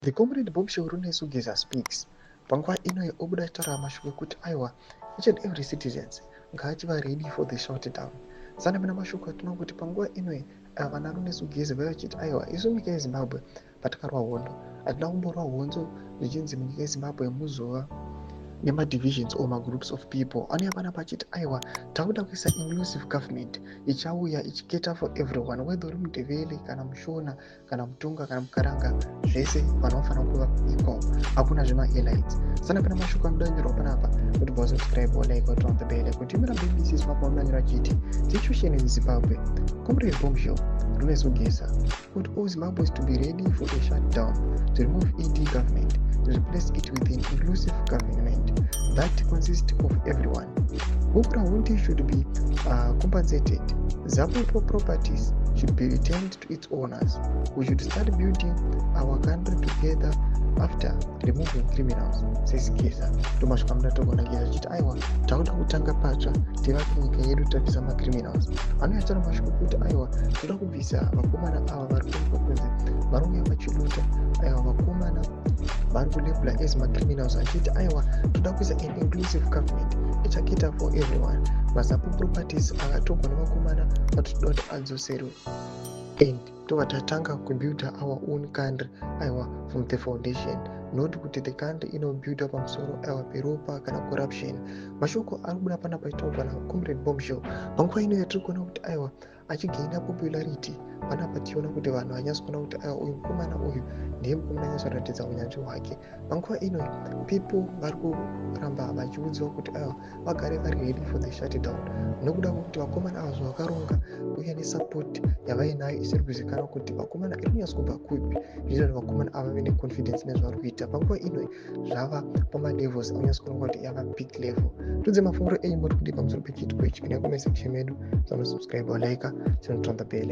The comrade Bombshell Runesi Ugeza speaks. Panguva ino obuda achitaura mashoko ekuti aiwa each and every citizens ngaachiva ready for the shutdown. Sana mina mashoko atinoona kuti panguva ino vana Runesi Ugeza vaiva vachiti aiwa isu nyika yeZimbabwe patakarwa hondo hatina kumborwa honzo zvichinzi munyika yeZimbabwe muzova nemadivisions or magroups of people. Anouya panapa achiti aiwa takuda kuisa inclusive government ichauya ichiketa for everyone, whether uri mudheveli kana mushona kana mutonga kana mukaranga, zvese vanofanira kuva equal, hakuna zvema-elites. Sana pana mashoko anodanyorwa panapa kuti subscribe or like or turn on the bell kuti imira BBC Zimbabwe anodanyora achiti situation in Zimbabwe. Comrade Bombshell Runesi Ugeza kuti all Zimbabwe is to be ready for a shutdown, to remove ED government, to replace it with an inclusive government that consists of everyone. Buprahundi should be compensated. Zapopo properties should be returned to its owners. We should start building our country together after removing criminals, says Geza. Tomashoko amuna Geza achiti aiwa takuda kutanga patsva tivake nyika yedu tabvisa macriminals. Anoyataura mashoko kuti aiwa toda kubvisa vakomana ava vari kuonekwa kunzi vanouya vachiluta, aiwa vakomana vari kulabhula as macriminals, achiti aiwa toda kuisa an inclusive government ichaketa for everyone. Mazapo properties akatogwa nevakomana vatitoda kuti adzoserwe and tova tatanga kubuild our own country aiwa from the foundation, not kuti the country inobuilda pamusoro aiwa peropa kana corruption. Mashoko ari kubuda panapa achitaurwa naComrade Bombshell panguva ino yatiri kuona kuti aiwa achigaina popularity. Panapa tichiona kuti vanhu vanyatso kuona kuti aiwa uyu mukomana uyu ndiye mukomana anyatsoratidza unyanzvi hwake. Panguva ino people vari kuramba vachiudziwa kuti aiwa vagare vari ready for the shutdown, nokuda kwokuti vakomana ava zvavakaronga uye nesupport yavainayo isiri kuzivikanwa kuti vakomana iri kunyatsokubva kupi, zviita kuti vakomana ava vave neconfidence nezvavari kuita. Panguva ino zvava pamalevels aunyatsokuona kuti yava big level. Tudze mafunguro enyu muri kudi pamusoro pechitiko ichi. Kana kumesa section medu, subscribe or like, turn on the bell.